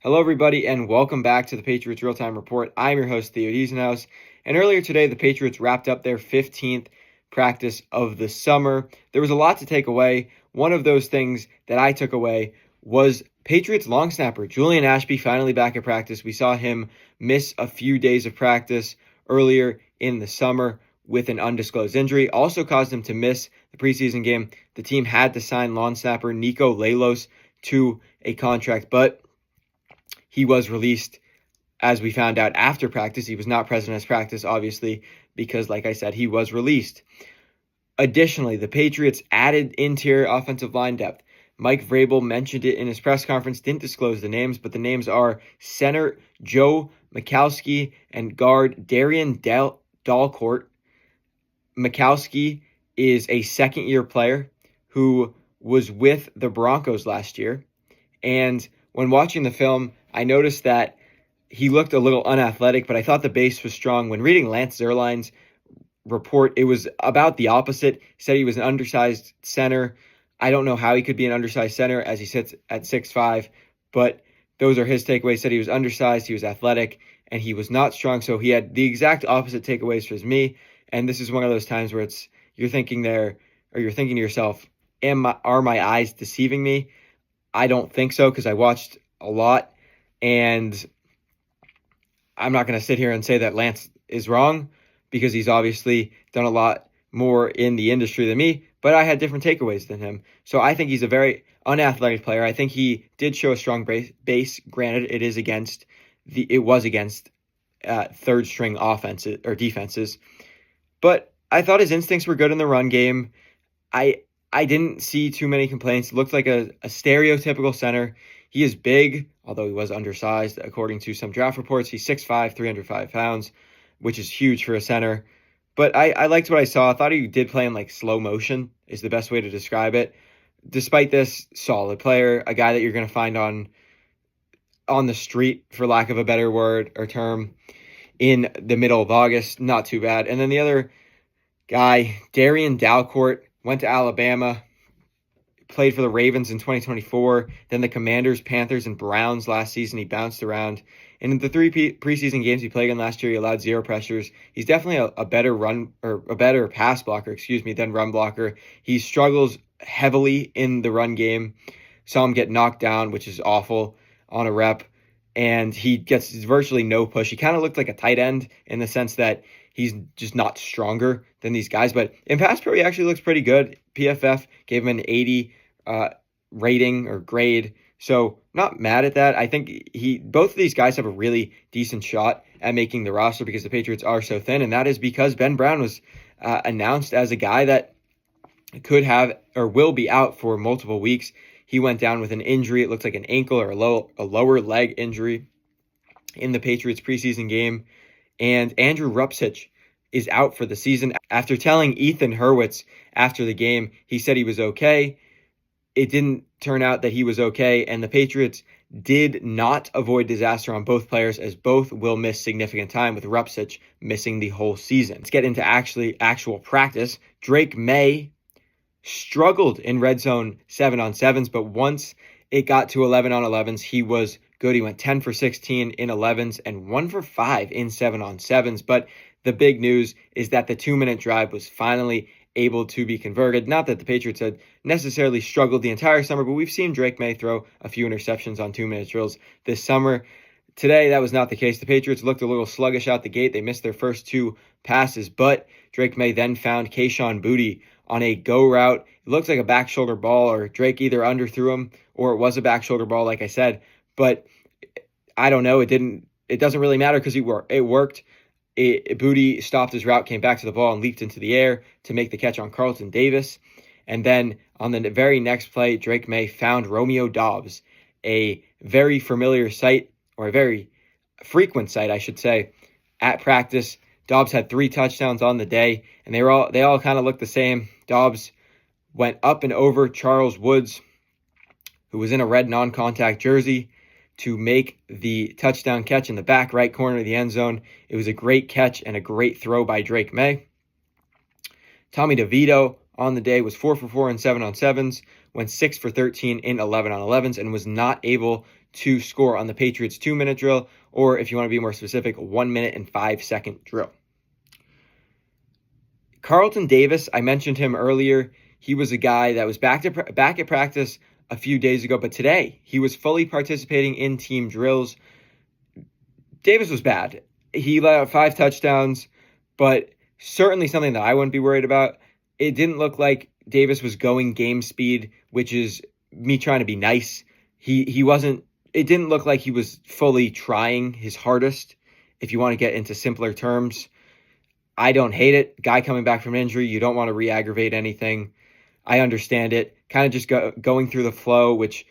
Hello, everybody, and welcome back to the Patriots Real-Time Report. I'm your host, Theo Diezenhaus, and earlier today, the Patriots wrapped up their 15th practice of the summer. There was a lot to take away. One of those things that I took away was Patriots long snapper Julian Ashby finally back at practice. We saw him miss a few days of practice earlier in the summer with an undisclosed injury. Also caused him to miss the preseason game. The team had to sign long snapper Nico Lalos to a contract, but he was released, as we found out, after practice. He was not present at practice, obviously, because, like I said, he was released. Additionally, the Patriots added interior offensive line depth. Mike Vrabel mentioned it in his press conference, didn't disclose the names, but the names are center Joe Mikowski and guard Darian Dalcourt. Mikowski is a second-year player who was with the Broncos last year, and when watching the film, I noticed that he looked a little unathletic, but I thought the base was strong. When reading Lance Zierlein's report, it was about the opposite. He said he was an undersized center. I don't know how he could be an undersized center as he sits at 6'5", but those are his takeaways. He said he was undersized, he was athletic, and he was not strong. So he had the exact opposite takeaways as me. And this is one of those times where you're thinking to yourself, are my eyes deceiving me? I don't think so, because I watched a lot, and I'm not going to sit here and say that Lance is wrong, because he's obviously done a lot more in the industry than me, but I had different takeaways than him. So I think he's a very unathletic player. I think he did show a strong base. Granted, it was against third string offenses or defenses, but I thought his instincts were good in the run game. I didn't see too many complaints. Looked like a stereotypical center. He is big, although he was undersized. According to some draft reports, he's 6'5", 305 pounds, which is huge for a center. But I liked what I saw. I thought he did play in like slow motion is the best way to describe it. Despite this, solid player, a guy that you're going to find on the street, for lack of a better word or term, in the middle of August. Not too bad. And then the other guy, Darian Dalcourt, went to Alabama, played for the Ravens in 2024, then the Commanders, Panthers, and Browns last season. He bounced around. And in the three preseason games he played in last year, he allowed 0 pressures. He's definitely a better pass blocker, than run blocker. He struggles heavily in the run game. Saw him get knocked down, which is awful, on a rep. And he gets virtually no push. He kind of looked like a tight end in the sense that he's just not stronger than these guys. But in pass pro, he actually looks pretty good. PFF gave him an 80 rating or grade. So not mad at that. I think both of these guys have a really decent shot at making the roster because the Patriots are so thin. And that is because Ben Brown was announced as a guy that could have or will be out for multiple weeks. He went down with an injury. It looks like an ankle or a lower leg injury in the Patriots preseason game. And Andrew Rupcich is out for the season. After telling Ethan Hurwitz after the game, he said he was okay. It didn't turn out that he was okay, and the Patriots did not avoid disaster on both players, as both will miss significant time, with Rupcich missing the whole season. Let's get into actual practice. Drake May struggled in red zone 7-on-7s, but once it got to 11-on-11s, he was good. He went 10 for 16 in 11s and 1 for 5 in 7-on-7s. But the big news is that the 2-minute drive was finally able to be converted. Not that the Patriots had necessarily struggled the entire summer, but we've seen Drake May throw a few interceptions on 2-minute drills this summer. Today, that was not the case. The Patriots looked a little sluggish out the gate. They missed their first 2 passes, but Drake May then found Kayshon Boutte on a go route. It looked like a back shoulder ball, or Drake either underthrew him or it was a back shoulder ball, like I said. But I don't know. It doesn't really matter because it worked. Boutte stopped his route, came back to the ball, and leaped into the air to make the catch on Carlton Davis. And then on the very next play, Drake May found Romeo Doubs, a very familiar sight, or a very frequent sight, I should say, at practice. Doubs had 3 touchdowns on the day, and they all kind of looked the same. Doubs went up and over Charles Woods, who was in a red non-contact jersey, to make the touchdown catch in the back right corner of the end zone. It was a great catch and a great throw by Drake May. Tommy DeVito on the day was 4 for 4 in 7-on-7s, went 6 for 13 in 11-on-11s, and was not able to score on the Patriots 2-minute drill, or if you want to be more specific, 1 minute and 5-second drill. Carlton Davis, I mentioned him earlier. He was a guy that was back at practice a few days ago, but today he was fully participating in team drills. Davis was bad. He let out 5 touchdowns, but certainly something that I wouldn't be worried about. It didn't look like Davis was going game speed, which is me trying to be nice. He wasn't. It didn't look like he was fully trying his hardest, if you want to get into simpler terms. I don't hate it. Guy coming back from injury, you don't want to re-aggravate anything. I understand it. Kind of just going through the flow, which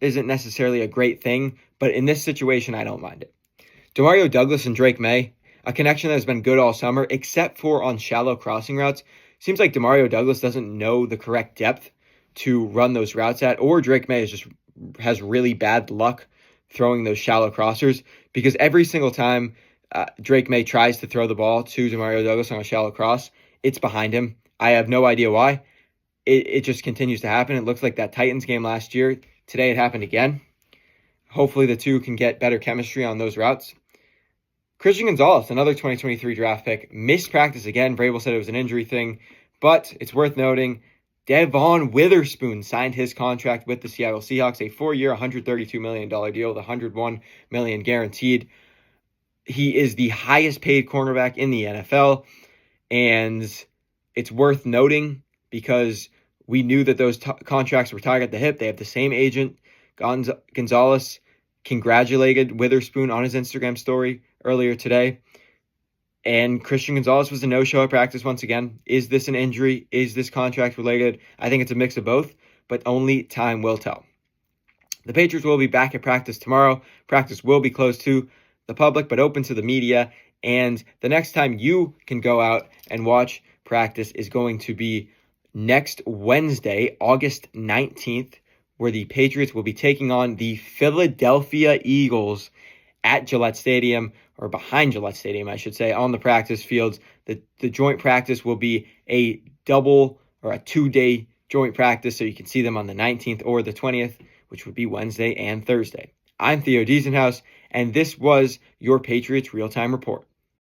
isn't necessarily a great thing, but in this situation, I don't mind it. Demario Douglas and Drake May, a connection that has been good all summer, except for on shallow crossing routes. Seems like Demario Douglas doesn't know the correct depth to run those routes at, or Drake May has really bad luck throwing those shallow crossers, because every single time Drake May tries to throw the ball to Demario Douglas on a shallow cross, it's behind him. I have no idea why. It just continues to happen. It looks like that Titans game last year. Today it happened again. Hopefully the two can get better chemistry on those routes. Christian Gonzalez, another 2023 draft pick, missed practice again. Vrabel said it was an injury thing, but it's worth noting Devon Witherspoon signed his contract with the Seattle Seahawks, a 4-year, $132 million deal with $101 million guaranteed. He is the highest paid cornerback in the NFL, and it's worth noting because we knew that those contracts were tied at the hip. They have the same agent. Gonzalez congratulated Witherspoon on his Instagram story earlier today. And Christian Gonzalez was a no-show at practice once again. Is this an injury? Is this contract related? I think it's a mix of both, but only time will tell. The Patriots will be back at practice tomorrow. Practice will be closed to the public, but open to the media. And the next time you can go out and watch practice is going to be next Wednesday, August 19th, where the Patriots will be taking on the Philadelphia Eagles at Gillette Stadium, or behind Gillette Stadium, I should say, on the practice fields. The joint practice will be a double or a 2-day joint practice, so you can see them on the 19th or the 20th, which would be Wednesday and Thursday. I'm Theo Diesenhaus, and this was your Patriots Real-Time Report.